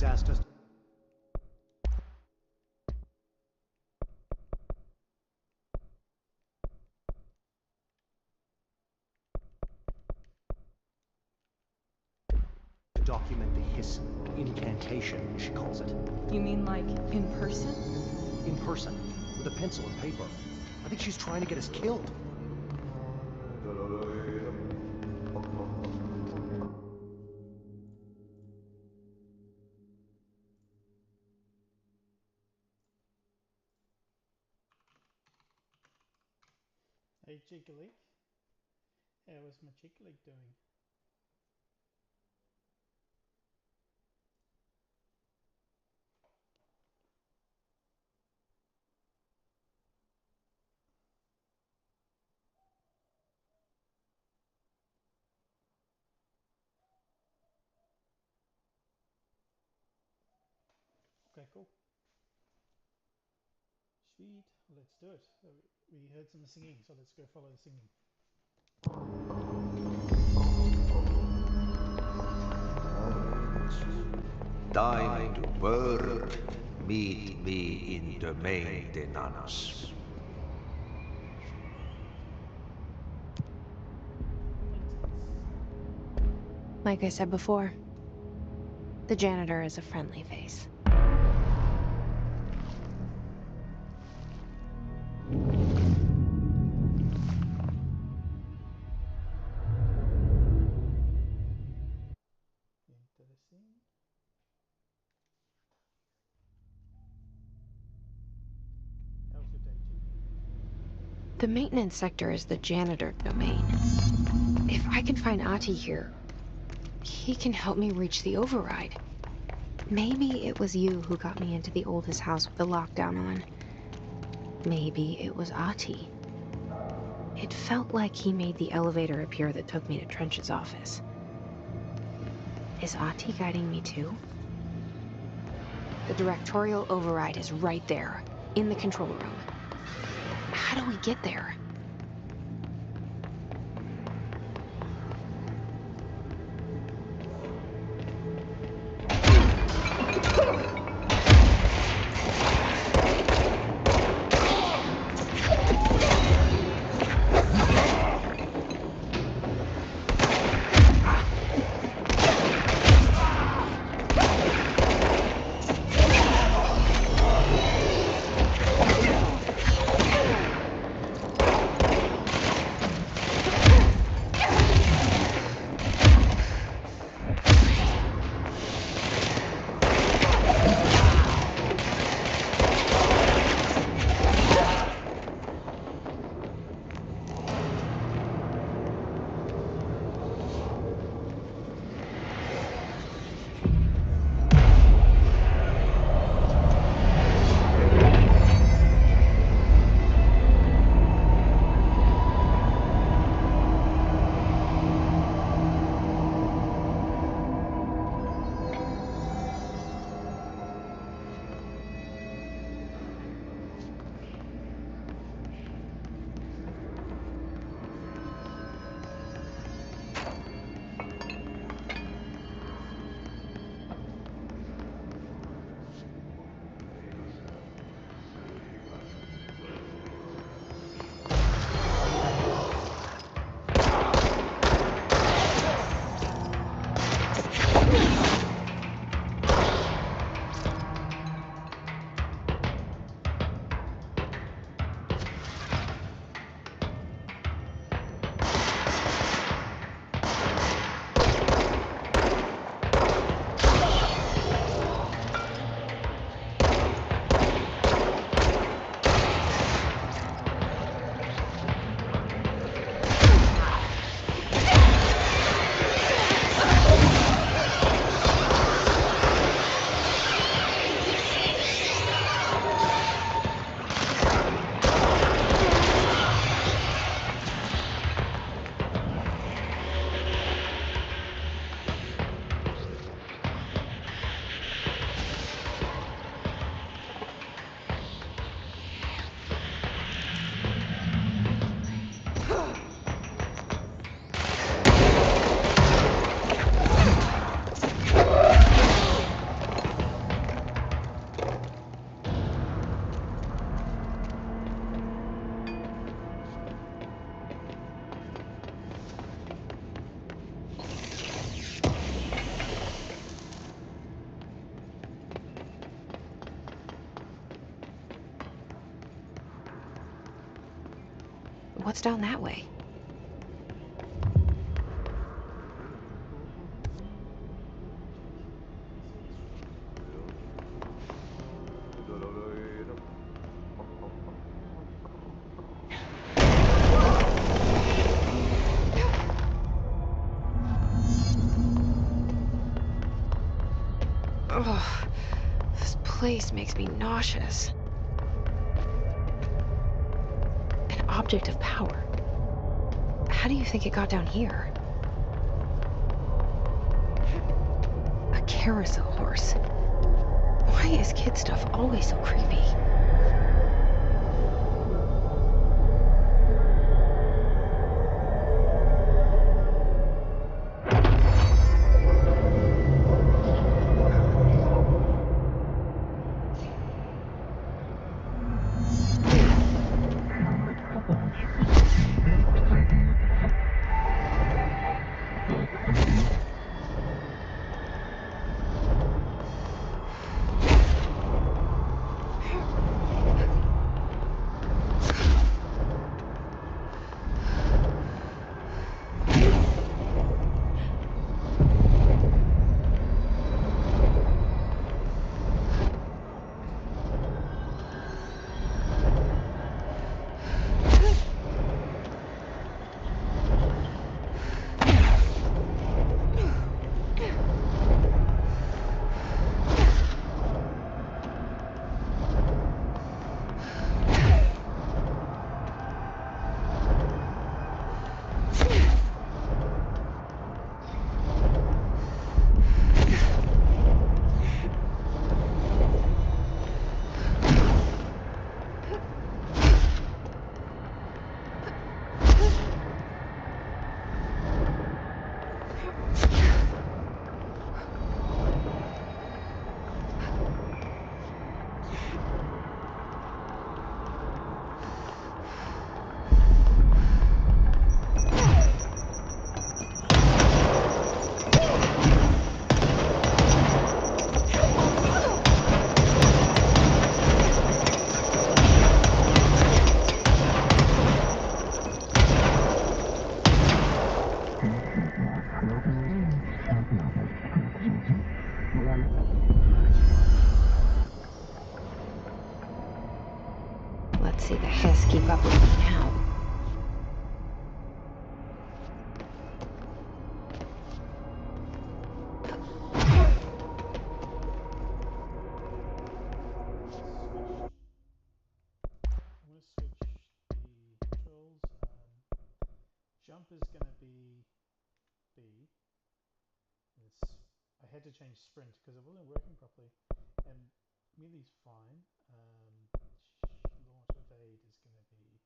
asked us... to document the hiss incantation, she calls it. You mean like in person? In person, with a pencil and paper. I think she's trying to get us killed. Hey Chickalik, how was my Chickalik doing? Okay, cool. Sweet, let's do it. So we heard some singing, so let's go follow the singing. Thine word, meet me in Domain de Nanos. Like I said before, the janitor is a friendly face. Interesting. How's your day, Chick? The maintenance sector is the janitor domain. If I can find Ahti here, he can help me reach the override. Maybe it was you who got me into the oldest house with the lockdown on. Maybe it was Ahti. It felt like he made the elevator appear that took me to Trench's office. Is Ahti guiding me too? The directorial override is right there, in the control room. How do we get there? What's down that way? Ugh, this place makes me nauseous. An object of power. How do you think it got down here? A carousel horse. Why is kid stuff always so creepy? Let's see the Hess keep up with me now. I'm going to switch the controls. Jump is going to be B. I had to change sprint because it wasn't working properly. And melee's fine. Launch evade is going to be that one.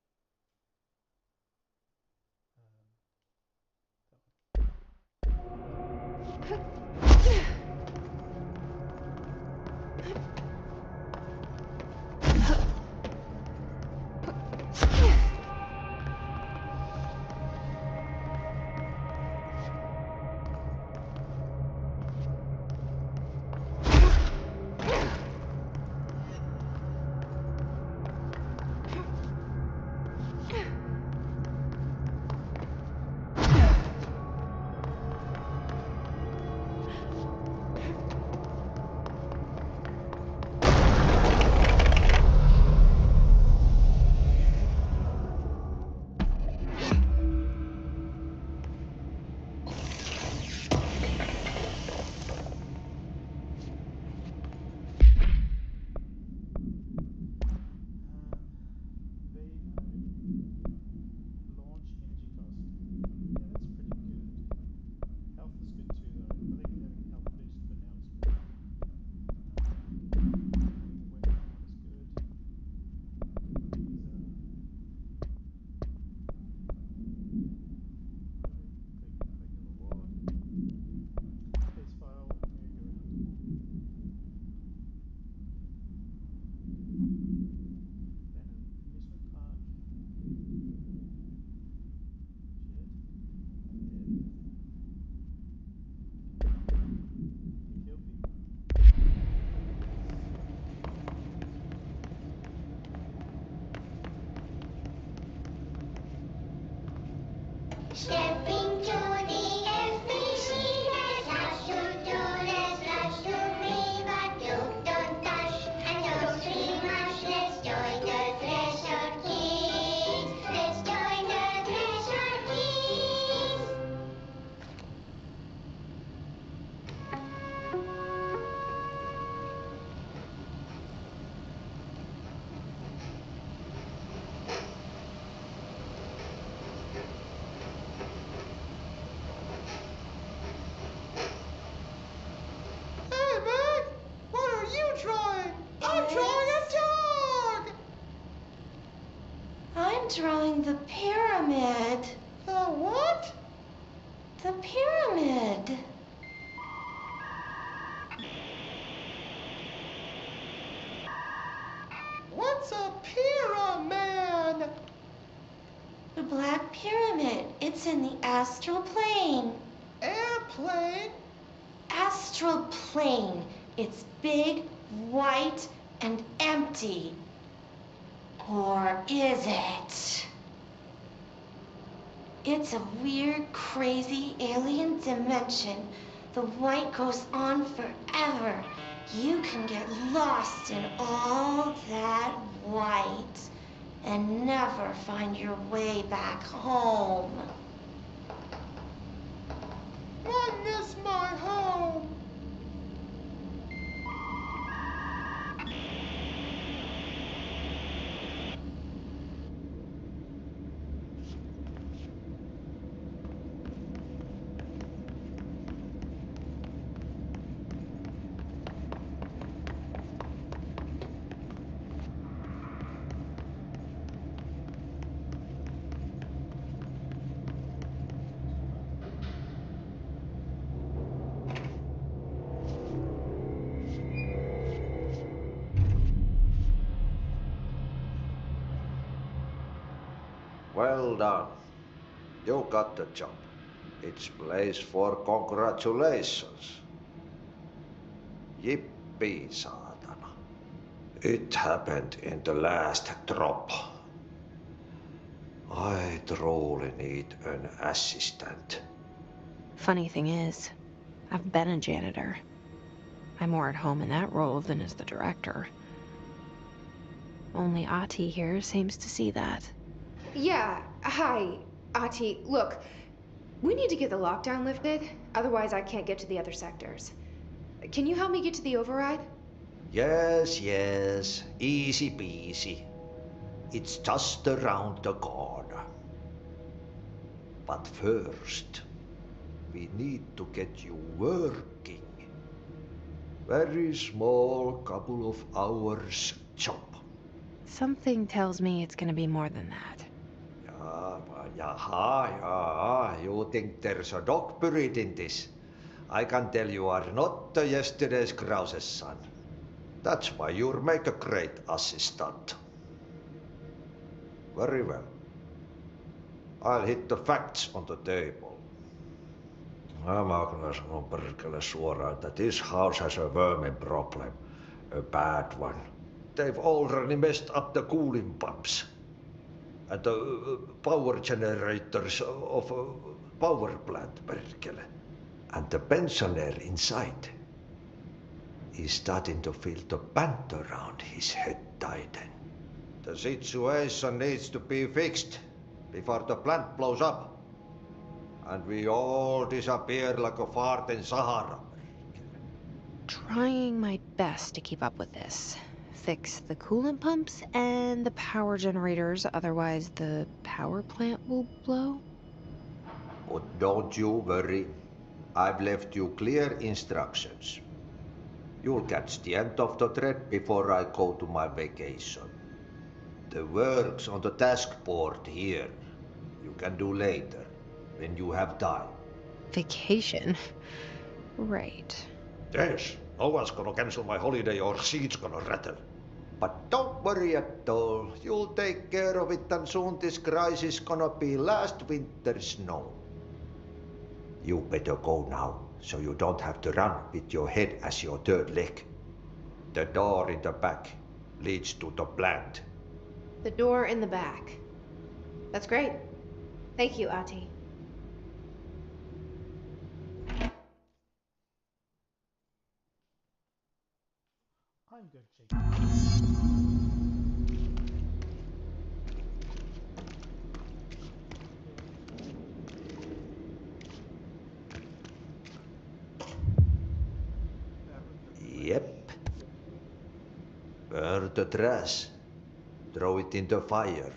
Step into the FBC, there's lots to do, there's lots to read, but you don't touch and don't scream much. Let's join the Treasure Kids. Let's join the Treasure Kids. Hey, Meg! What are you drawing? I'm drawing a dog! I'm drawing the pyramid. The what? The pyramid. What's a pyramid? The Black Pyramid. It's in the astral plane. Airplane? Astral plane. It's big, white, and empty. Or is it? It's a weird, crazy alien dimension. The white goes on forever. You can get lost in all that white and never find your way back home. I miss my home. Well done. You got the job. It's place for congratulations. Yippee, saatana. It happened in the last drop. I truly need an assistant. Funny thing is, I've been a janitor. I'm more at home in that role than as the director. Only Ahti here seems to see that. Yeah, hi, Ahti. Look, we need to get the lockdown lifted, otherwise I can't get to the other sectors. Can you help me get to the override? Yes, yes. Easy peasy. It's just around the corner. But first, we need to get you working. Very small, couple of hours job. Something tells me it's gonna be more than that. Yaha, you think there's a dog buried in this? I can tell you are not yesterday's Krause's son. That's why you'll make a great assistant. Very well. I'll hit the facts on the table. Mä kyllä sanon perkele suoraan, että this house has a vermin problem. A bad one. They've already messed up the cooling pumps. And the power generators of a power plant, perkele. And the pensioner inside is starting to feel the band around his head tighten. The situation needs to be fixed before the plant blows up. And we all disappear like a fart in Sahara. Trying my best to keep up with this. Fix the coolant pumps and the power generators, otherwise the power plant will blow. But don't you worry. I've left you clear instructions. You'll catch the end of the thread before I go to my vacation. The work's on the task board here. You can do later, when you have time. Vacation? Right. Yes, no one's gonna cancel my holiday or seat's gonna rattle. But don't worry at all. You'll take care of it and soon this crisis gonna be last winter's snow. You better go now, so you don't have to run with your head as your third leg. The door in the back leads to the plant. The door in the back. That's great. Thank you, Ahti. I'm good, Jake. Yep. Burn the trash. Throw it in the fire.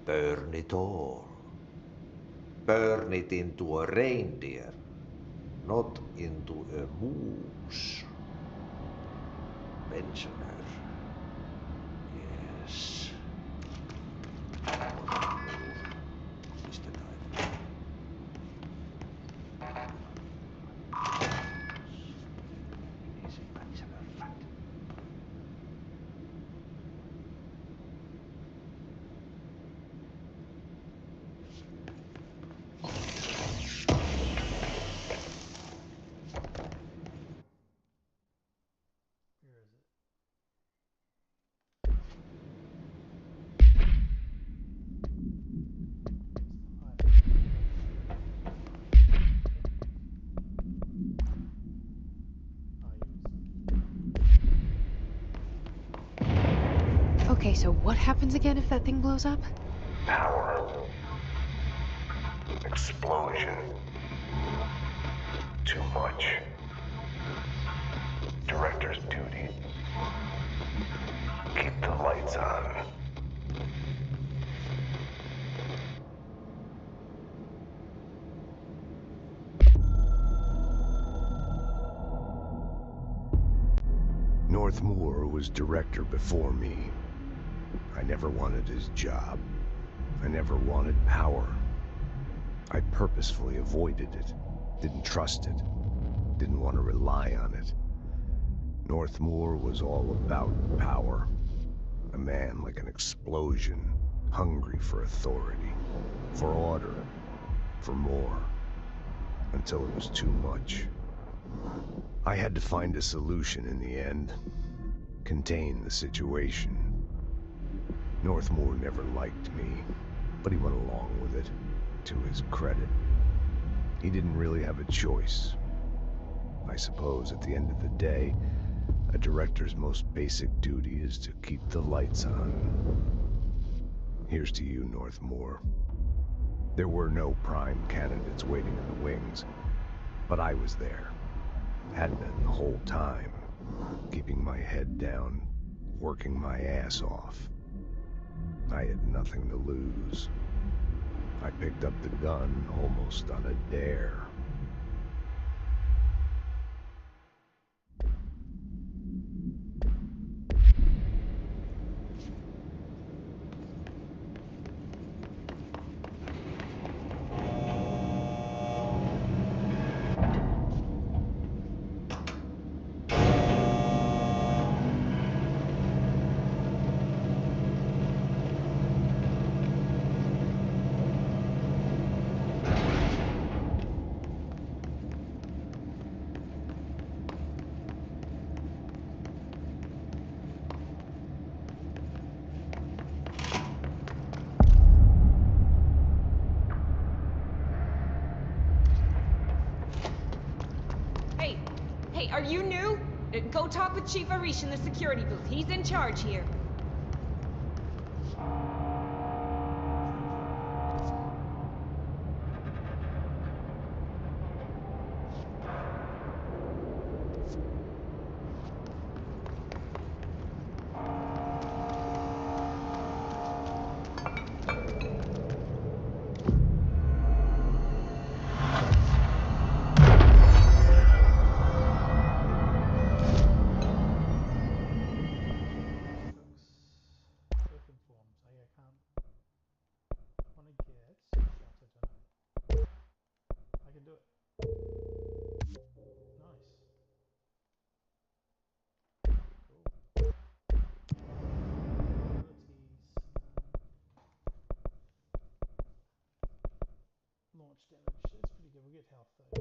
Burn it all. Burn it into a reindeer, not into a moose. Pensioner. Yes. Mr. Knife. Easy, pensioner, fact. Where is it? Okay, so what happens again if that thing blows up? Power. Explosion. Too much. Director's duty. Keep the lights on. Northmoor was director before me. I never wanted his job. I never wanted power. I purposefully avoided it. Didn't trust it. Didn't want to rely on it. Northmoor was all about power. A man like an explosion, hungry for authority, for order, for more, until it was too much. I had to find a solution in the end. Contain the situation. Northmoor never liked me, but he went along with it, to his credit. He didn't really have a choice. I suppose at the end of the day, a director's most basic duty is to keep the lights on. Here's to you, Northmoor. There were no prime candidates waiting in the wings, but I was there. Had been the whole time, keeping my head down, working my ass off. I had nothing to lose. I picked up the gun almost on a dare. Hey, are you new? Go talk with Chief Arish in the security booth. He's in charge here. Launch damage. It's pretty good. We'll get health though.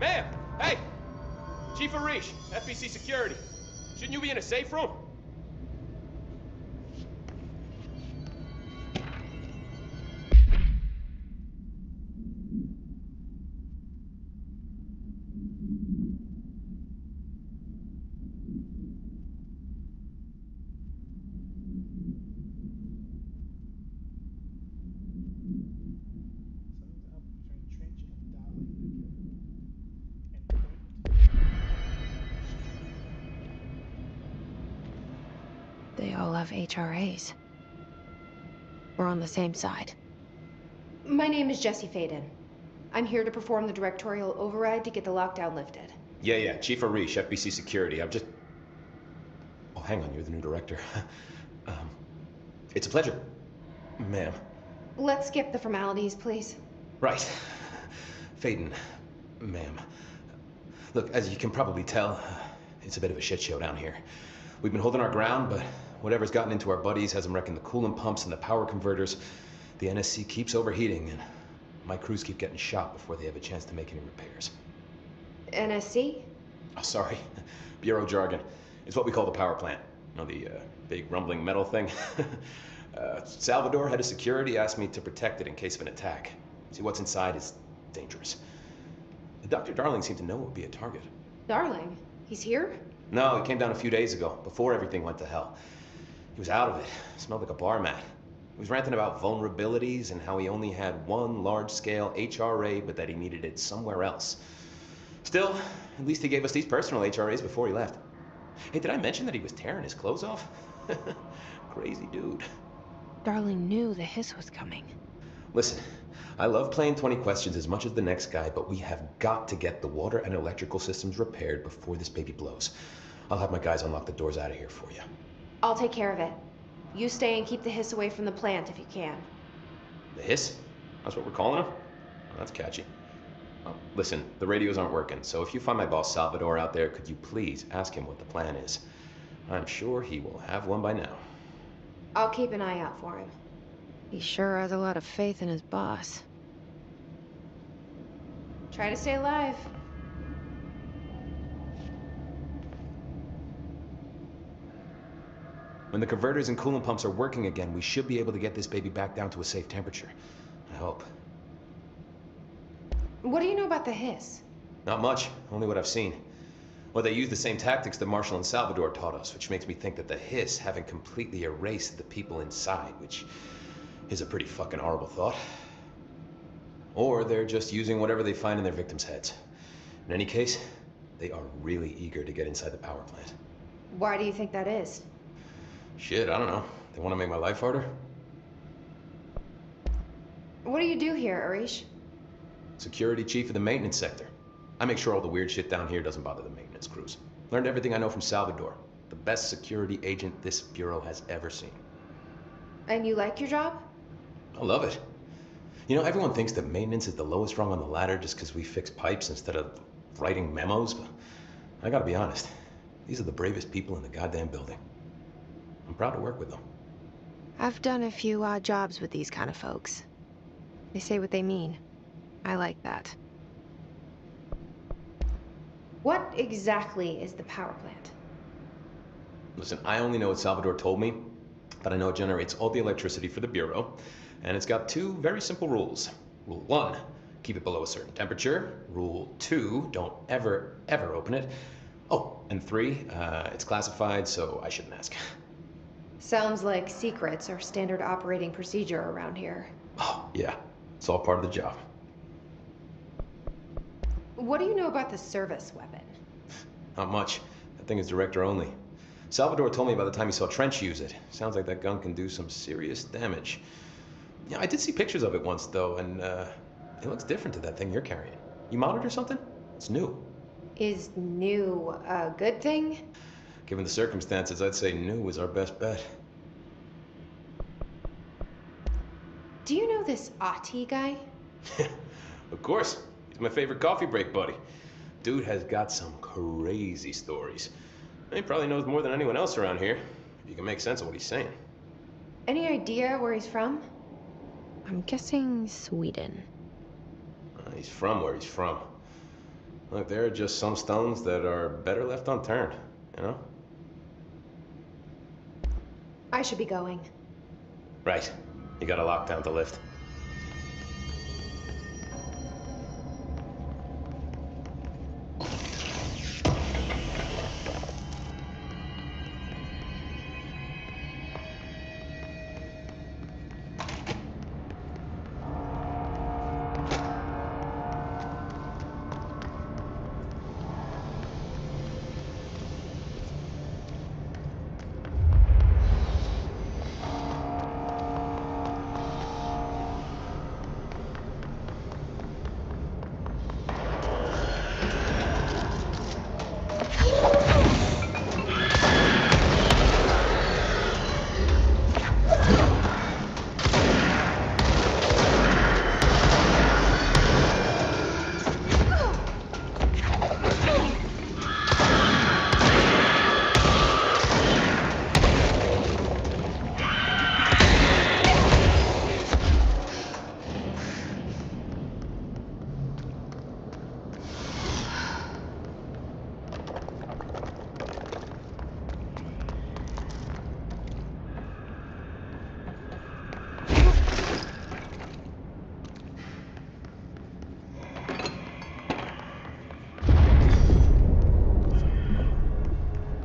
Ma'am! Hey! Chief Arish, FBC Security. Shouldn't you be in a safe room? Something's up between Trench and Darling. Okay. And They all have HRAs. We're on the same side. My name is Jesse Faden. I'm here to perform the directorial override to get the lockdown lifted. Yeah, Chief Arish, FBC Security. I'm just... Oh, hang on, you're the new director. It's a pleasure, ma'am. Let's skip the formalities, please. Right. Faden, ma'am. Look, as you can probably tell, it's a bit of a shit show down here. We've been holding our ground, but whatever's gotten into our buddies has them wrecking the coolant pumps and the power converters. The NSC keeps overheating, and my crews keep getting shot before they have a chance to make any repairs. NSC? Oh, sorry. Bureau jargon. It's what we call the power plant. You know, the big rumbling metal thing? Salvador, head of security, asked me to protect it in case of an attack. See, what's inside is dangerous. Dr. Darling seemed to know it would be a target. Darling? He's here? No, he came down a few days ago, before everything went to hell. He was out of it. Smelled like a bar mat. He was ranting about vulnerabilities and how he only had one large-scale HRA, but that he needed it somewhere else. Still, at least he gave us these personal HRAs before he left. Hey, did I mention that he was tearing his clothes off? Crazy dude. Darling knew the hiss was coming. Listen, I love playing 20 questions as much as the next guy, but we have got to get the water and electrical systems repaired before this baby blows. I'll have my guys unlock the doors out of here for you. I'll take care of it. You stay and keep the hiss away from the plant if you can. The hiss? That's what we're calling him? Oh, that's catchy. Oh, listen, the radios aren't working, so if you find my boss Salvador out there, could you please ask him what the plan is? I'm sure he will have one by now. I'll keep an eye out for him. He sure has a lot of faith in his boss. Try to stay alive. When the converters and coolant pumps are working again, we should be able to get this baby back down to a safe temperature. I hope. What do you know about the hiss? Not much, only what I've seen. Well, they use the same tactics that Marshall and Salvador taught us, which makes me think that the hiss haven't completely erased the people inside, which is a pretty fucking horrible thought. Or they're just using whatever they find in their victims' heads. In any case, they are really eager to get inside the power plant. Why do you think that is? Shit, I don't know. They want to make my life harder? What do you do here, Arish? Security chief of the maintenance sector. I make sure all the weird shit down here doesn't bother the maintenance crews. Learned everything I know from Salvador. The best security agent this bureau has ever seen. And you like your job? I love it. You know, everyone thinks that maintenance is the lowest rung on the ladder just because we fix pipes instead of writing memos, but I gotta be honest. These are the bravest people in the goddamn building. I'm proud to work with them. I've done a few odd jobs with these kind of folks. They say what they mean. I like that. What exactly is the power plant? Listen, I only know what Salvador told me, but I know it generates all the electricity for the Bureau, and it's got two very simple rules. Rule 1, keep it below a certain temperature. Rule 2, don't ever, ever open it. Oh, and 3, it's classified, so I shouldn't ask. Sounds like secrets are standard operating procedure around here. Oh, yeah. It's all part of the job. What do you know about the service weapon? Not much. That thing is director only. Salvador told me by the time he saw Trench use it. Sounds like that gun can do some serious damage. Yeah, I did see pictures of it once, though, and it looks different to that thing you're carrying. You modded or something? It's new. Is new a good thing? Given the circumstances, I'd say new is our best bet. Do you know this Ahti guy? Of course. He's my favorite coffee break buddy. Dude has got some crazy stories. He probably knows more than anyone else around here, if you can make sense of what he's saying. Any idea where he's from? I'm guessing Sweden. He's from where he's from. Look, there are just some stones that are better left unturned, you know? I should be going. Right. You got a lockdown to lift.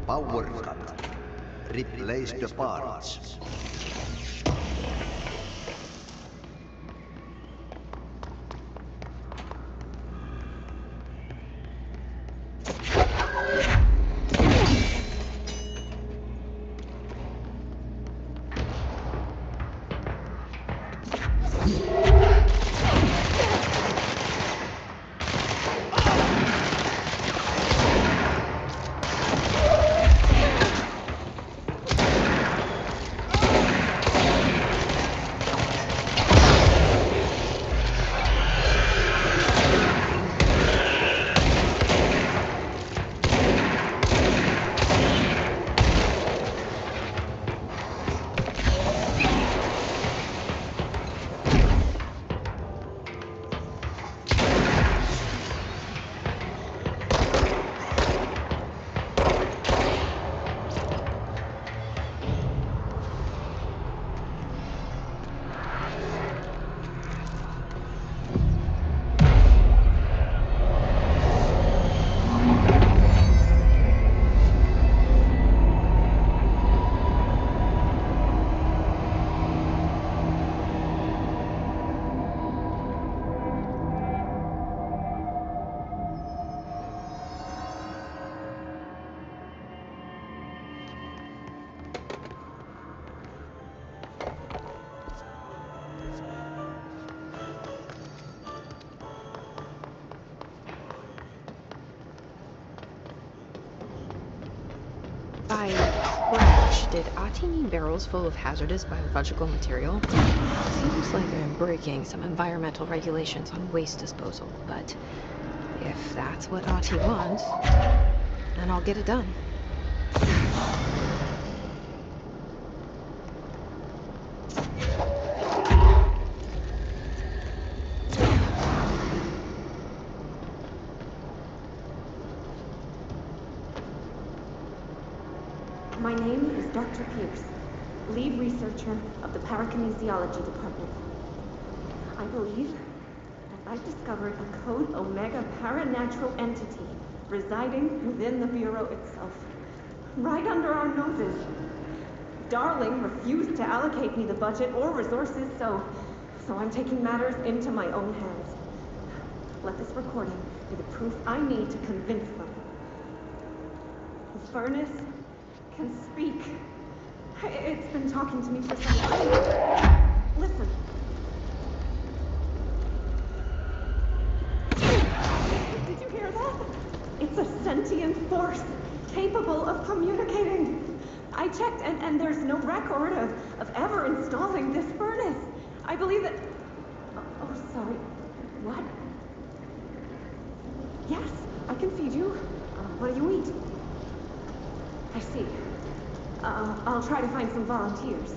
Power cut. Replace the parts. By crash, did Ahti mean barrels full of hazardous biological material? Seems like I'm breaking some environmental regulations on waste disposal, but if that's what Ahti wants, then I'll get it done. My name is Dr. Pierce, lead researcher of the Parakinesiology Department. I believe that I've discovered a Code Omega paranatural entity residing within the Bureau itself, right under our noses. Darling refused to allocate me the budget or resources, so I'm taking matters into my own hands. Let this recording be the proof I need to convince them. The furnace can speak. It's been talking to me for some time. Listen. Did you hear that? It's a sentient force capable of communicating. I checked and there's no record of ever installing this furnace. I believe that... Oh, sorry. What? Yes, I can feed you. What do you eat? I see. I'll try to find some volunteers.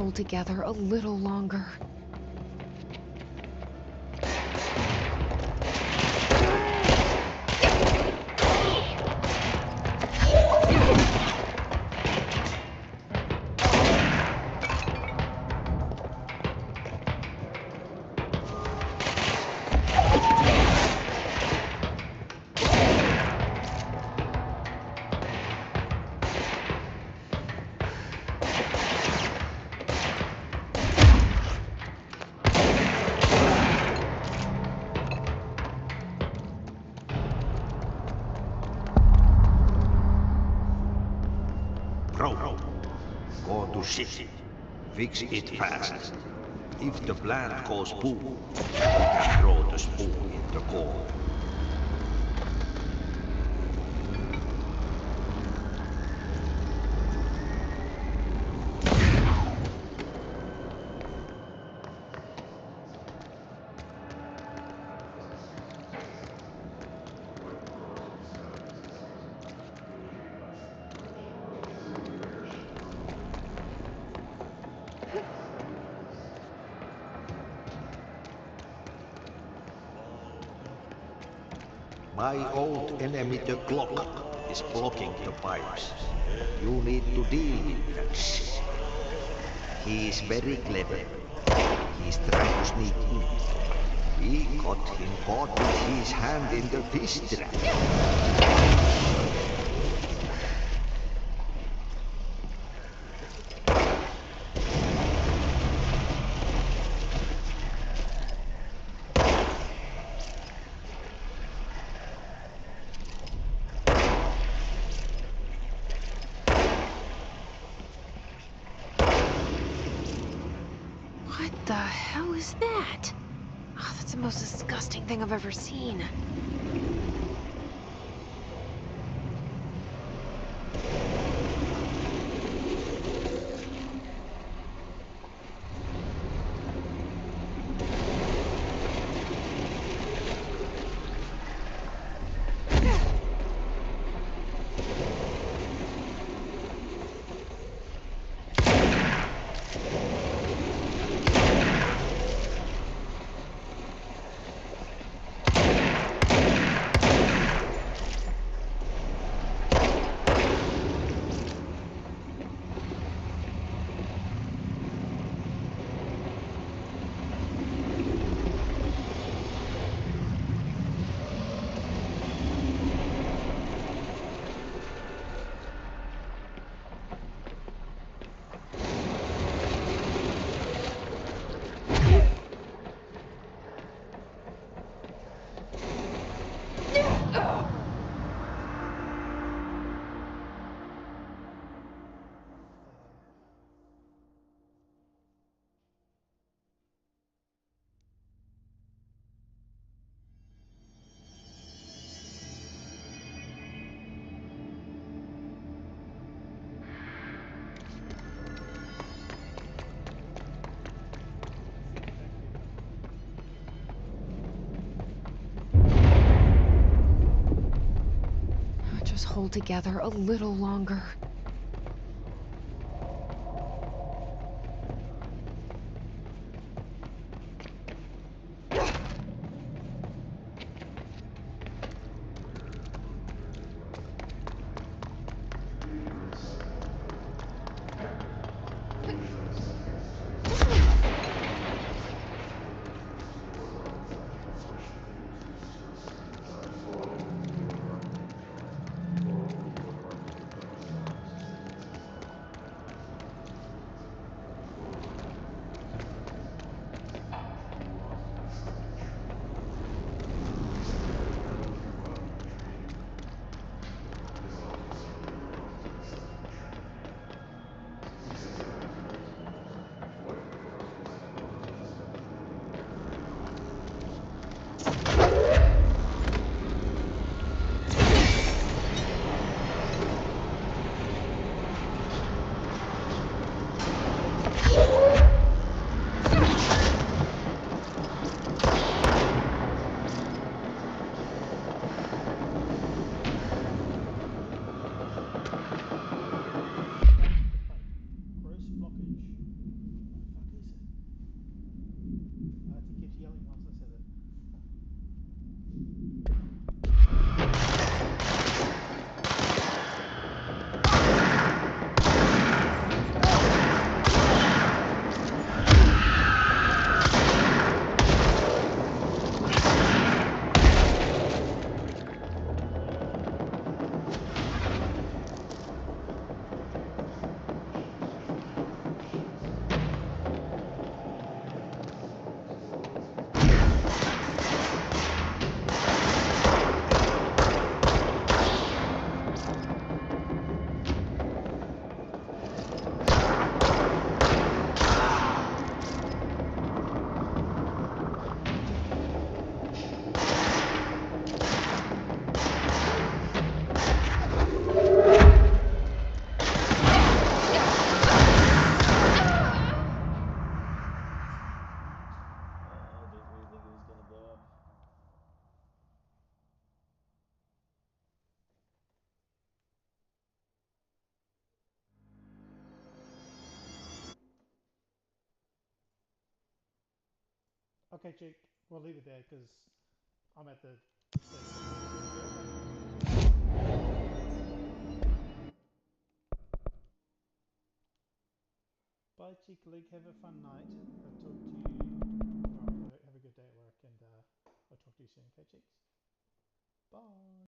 hold together a little longer. Bro, go to shit. Fix it fast. If the plant goes boom, you can throw the spoon in the core. My old enemy, the clock, is blocking the pipes. You need to deal with that shit. He is very clever. He's trying to sneak in. We got him caught with his hand in the fish trap. What the hell is that? Oh, that's the most disgusting thing I've ever seen. Just hold together a little longer. Okay, Jake, we'll leave it there because I'm at the. Bye, Cheek League. Have a fun night. I'll talk to